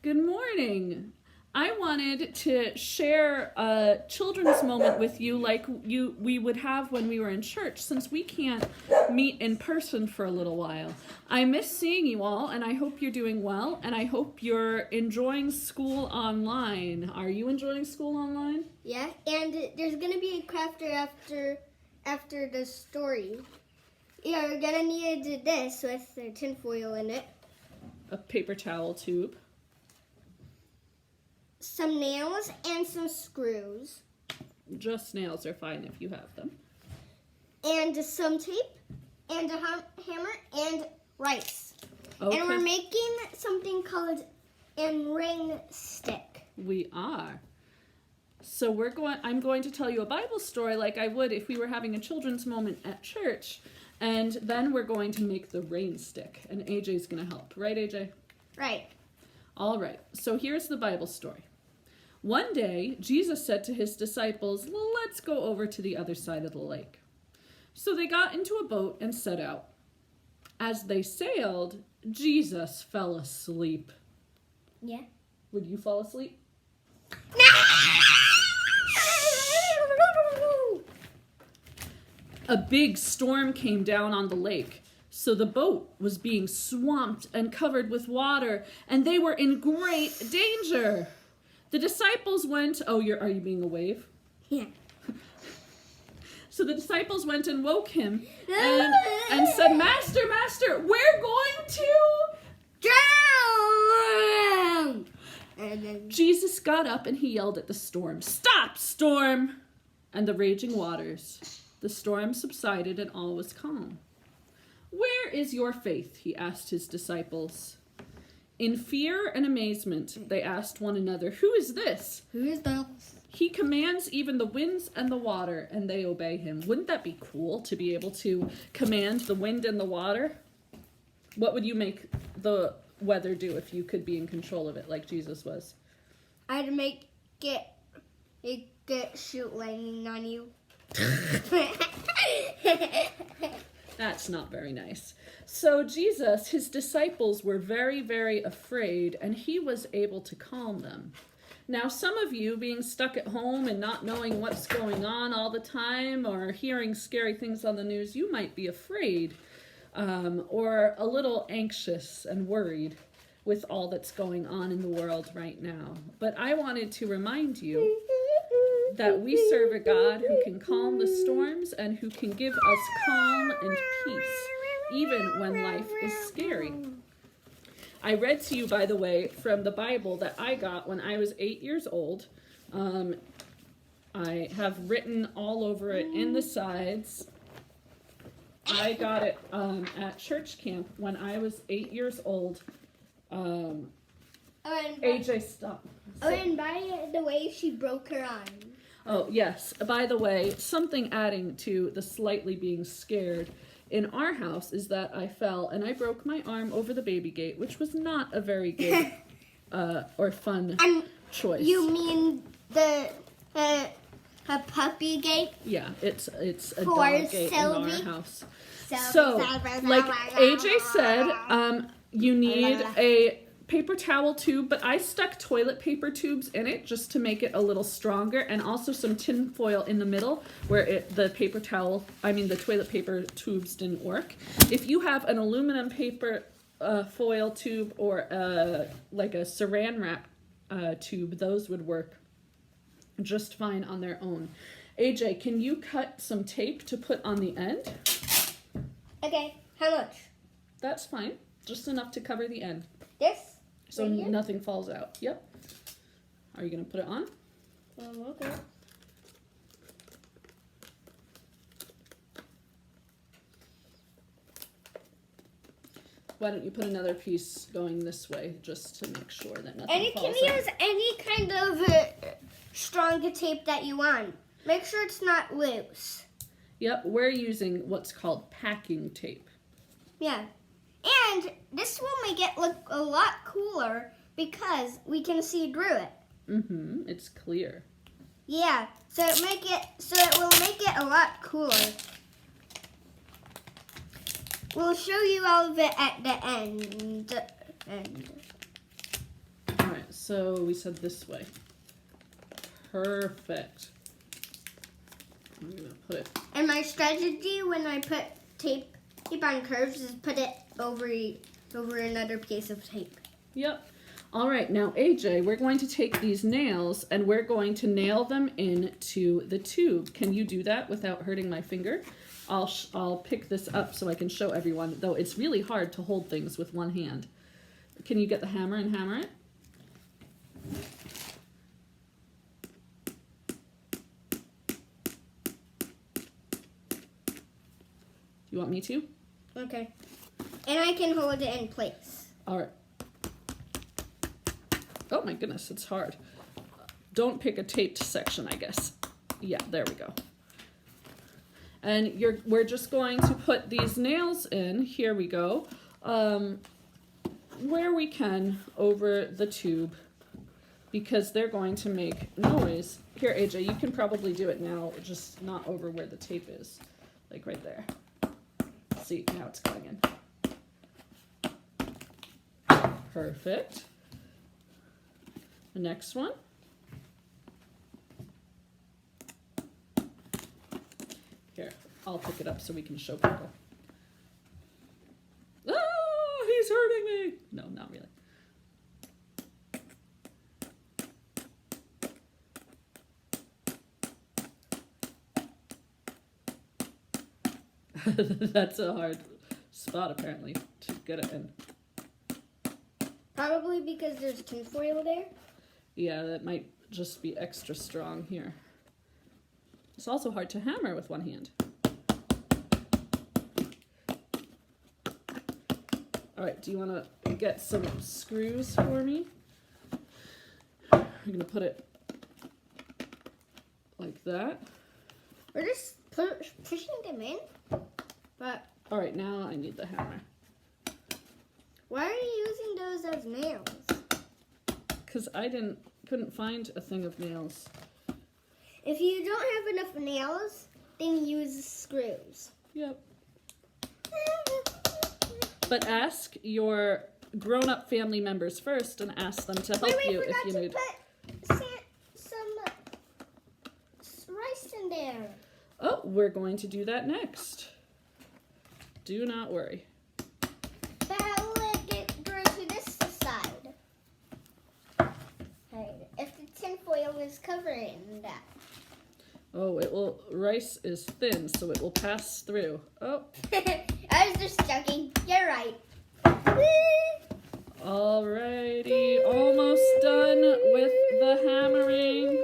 Good morning. I wanted to share a children's moment with you like we would have when we were in church, since we can't meet in person for a little while. I miss seeing you all, and I hope you're doing well, and I hope you're enjoying school online. Are you enjoying school online? Yeah, and there's going to be a crafter after the story. You're going to need this with the tinfoil in it. A paper towel tube. Some nails and some screws. Just nails are fine if you have them. And some tape and a hammer and rice. Okay. And we're making something called a ring stick. We are. So I'm going to tell you a Bible story like I would if we were having a children's moment at church. And then we're going to make the rain stick. And AJ's going to help. Right, AJ? Right. All right. So here's the Bible story. One day, Jesus said to his disciples, "Let's go over to the other side of the lake." So they got into a boat and set out. As they sailed, Jesus fell asleep. Yeah. Would you fall asleep? A big storm came down on the lake, so the boat was being swamped and covered with water, and they were in great danger. The disciples went, are you being a wave? Yeah. So the disciples went and woke him and said, Master, we're going to drown! And then Jesus got up and he yelled at the storm, "Stop, storm!" And the raging waters. The storm subsided and all was calm. "Where is your faith?" he asked his disciples. In fear and amazement, they asked one another, "Who is this? Who is this? He commands even the winds and the water, and they obey him." Wouldn't that be cool to be able to command the wind and the water? What would you make the weather do if you could be in control of it like Jesus was? I'd make it shoot lightning on you. That's not very nice. So Jesus, his disciples were very, very afraid, and he was able to calm them. Now, some of you being stuck at home and not knowing what's going on all the time or hearing scary things on the news, you might be afraid or a little anxious and worried with all that's going on in the world right now. But I wanted to remind you that we serve a God who can calm the storms and who can give us calm and peace, even when life is scary. I read to you, by the way, from the Bible that I got when I was 8 years old. I have written all over it in the sides. I got it at church camp when I was 8 years old. AJ, stop. And by the way, she broke her arm. Oh, yes. By the way, something adding to the slightly being scared in our house is that I fell and I broke my arm over the baby gate, which was not a very good or fun choice. You mean the a puppy gate? Yeah, it's a For dog gate Sylvie? in our house. So, like AJ said, you need a paper towel tube, but I stuck toilet paper tubes in it just to make it a little stronger, and also some tin foil in the middle where the toilet paper tubes didn't work. If you have an aluminum paper foil tube or like a saran wrap tube, those would work just fine on their own. AJ, can you cut some tape to put on the end? Okay, how much? That's fine, just enough to cover the end. This? So Right here? nothing falls out. Yep. Are you going to put it on? Okay. Why don't you put another piece going this way just to make sure that nothing And you falls can out. use any kind of strong tape that you want. Make sure it's not loose. Yep, we're using what's called packing tape. Yeah. And this will make it look a lot cooler because we can see through it. Mm-hmm, it's clear. Yeah, so it will make it a lot cooler. We'll show you all of it at the end. All right, So we said this way. Perfect. I'm gonna put it. And my strategy when I put tape on curves is put it over another piece of tape. Yep. All right, now AJ, we're going to take these nails and we're going to nail them into the tube. Can you do that without hurting my finger? I'll pick this up so I can show everyone, though it's really hard to hold things with one hand. Can you get the hammer and hammer it? You want me to? Okay. And I can hold it in place. All right. Oh my goodness, it's hard. Don't pick a taped section, I guess. Yeah, there we go. And we're just going to put these nails in, here we go, where we can over the tube, because they're going to make noise. Here, AJ, you can probably do it now, just not over where the tape is, like right there. See, now it's going in. Perfect. The next one. Here, I'll pick it up so we can show people. Oh, he's hurting me. No, not really. That's a hard spot apparently to get it in. Probably because there's tinfoil there. Yeah, that might just be extra strong here. It's also hard to hammer with one hand. All right, do you want to get some screws for me? I'm going to put it like that. We're just pushing them in. But all right, now I need the hammer. Why are you using those as nails? Because I couldn't find a thing of nails. If you don't have enough nails, then use screws. Yep. But ask your grown-up family members first and ask them to help you if you need. Put some rice in there. Oh, we're going to do that next. Do not worry. But how will it go to this side? If the tinfoil is covering that. Oh, rice is thin, so it will pass through. Oh. I was just joking. You're right. Alrighty, almost done with the hammering.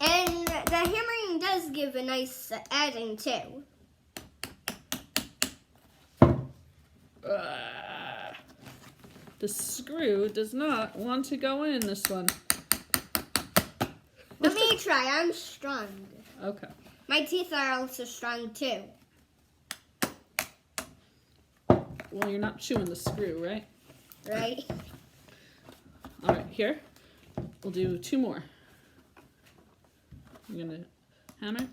And the hammering does give a nice adding too. The screw does not want to go in this one. Let me try. I'm strong. Okay. My teeth are also strong too. Well, you're not chewing the screw, right? Right? All right, here. We'll do two more. I'm gonna hammer.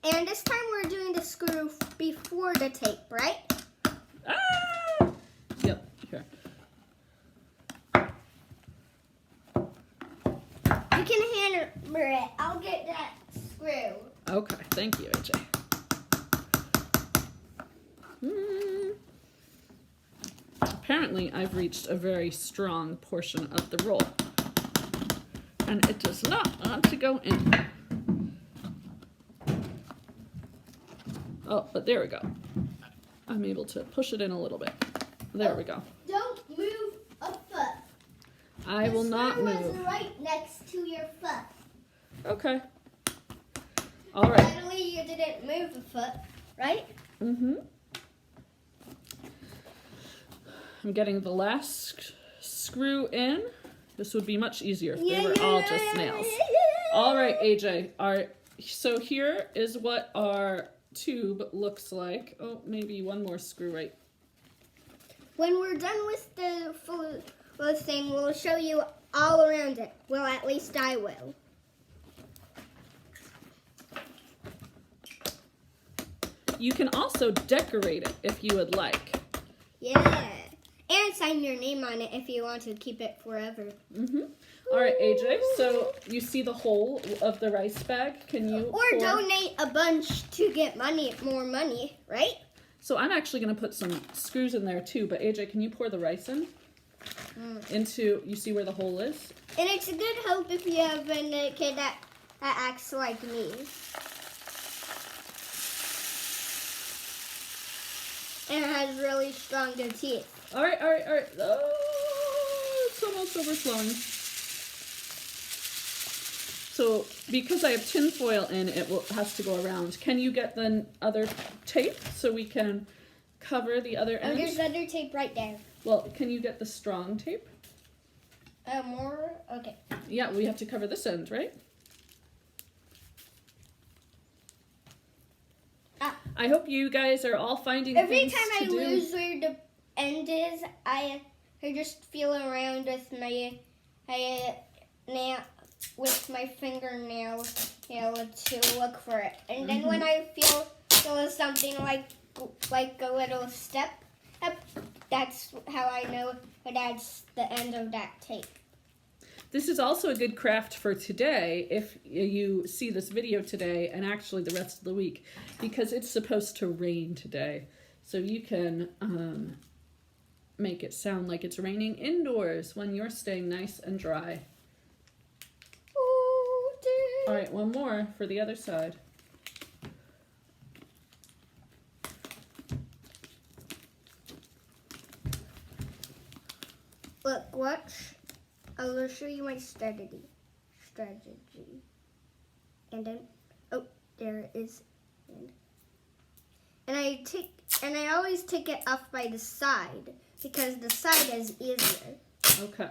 And this time we're doing the screw before the tape, right? Ah! Yep, here. You can hammer it. I'll get that screw. Okay, thank you, AJ. Apparently, I've reached a very strong portion of the roll. And it does not want to go in. Oh, but there we go. I'm able to push it in a little bit. There we go. Don't move a foot. I will not The screw move. is right next to your foot. Okay. All right. Finally, you didn't move a foot, right? Mm-hmm. I'm getting the last screw in. This would be much easier if they were all just nails. All right, AJ. So here is what our tube looks like. Oh, maybe one more screw right. When we're done with the full thing, we'll show you all around it. Well, at least I will. You can also decorate it if you would like. Yeah. And sign your name on it if you want to keep it forever. All right, AJ. So you see the whole of the rice bag? Can you Or donate a bunch to get more money, right? So I'm actually going to put some screws in there too. But AJ, can you pour the rice in? Into, you see where the hole is? And it's a good help if you have a kid that acts like me. And it has really strong teeth. All right. Oh, it's almost overflowing. So because I have tin foil in, it has to go around. Can you get the other tape so we can cover the other end? There's other tape right there. Well, can you get the strong tape? More? Okay. Yeah, we have to cover this end, right? I hope you guys are all finding Every things time I to do. lose where the end is, I just feel around with my with my fingernail to look for it. And then when I feel something like a little step up, that's how I know that's the end of that tape. This is also a good craft for today if you see this video today and actually the rest of the week, because it's supposed to rain today. So you can make it sound like it's raining indoors when you're staying nice and dry. Oh, dear. All right, one more for the other side. Look, watch. I will show you my strategy. And then, oh, there it is. And I always take it off by the side because the side is easier. Okay.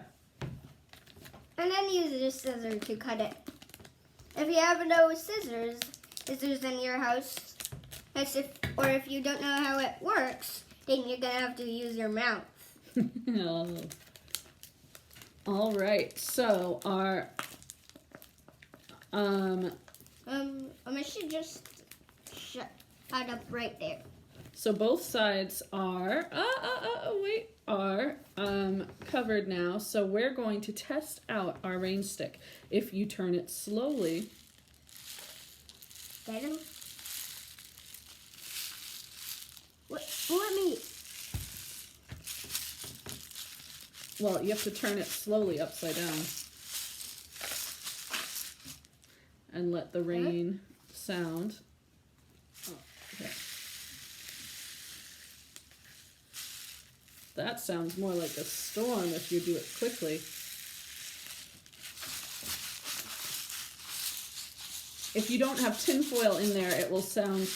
And then use the scissors to cut it. If you have no scissors in your house, or if you don't know how it works, then you're gonna have to use your mouth. Oh. All right, so our I should just shut up right there. So both sides are covered now. So we're going to test out our rain stick. If you turn it slowly. Let me. Well, you have to turn it slowly upside down. And let the rain sound. Oh, okay. That sounds more like a storm if you do it quickly. If you don't have tin foil in there, it will sound...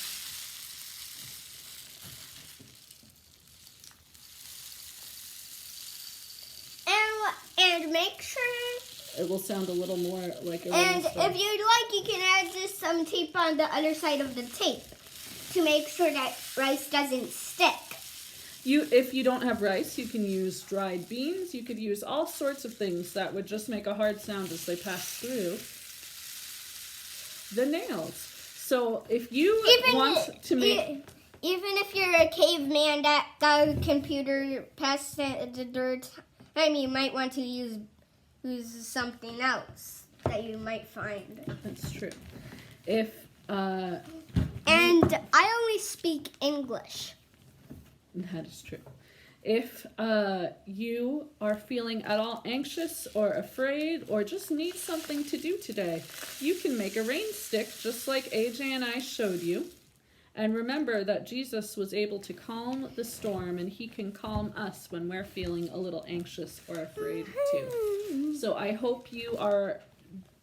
And make sure... It will sound a little more like a And rainstorm. if you'd like, you can add just some tape on the other side of the tape to make sure that rice doesn't stick. If you don't have rice, you can use dried beans. You could use all sorts of things that would just make a hard sound as they pass through the nails. So if you want to make... Even if you're a caveman that got a computer past the dirt, you might want to use something else that you might find. That's true. And I only speak English. That is true. If you are feeling at all anxious or afraid or just need something to do today, you can make a rain stick just like AJ and I showed you. And remember that Jesus was able to calm the storm, and he can calm us when we're feeling a little anxious or afraid too. So I hope you are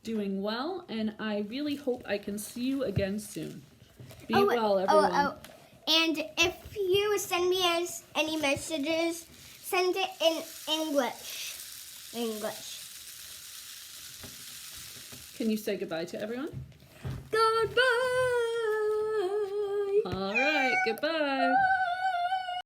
doing well, and I really hope I can see you again soon. Be well, everyone. And if you send me any messages, send it in English. Can you say goodbye to everyone? Goodbye. All right, goodbye.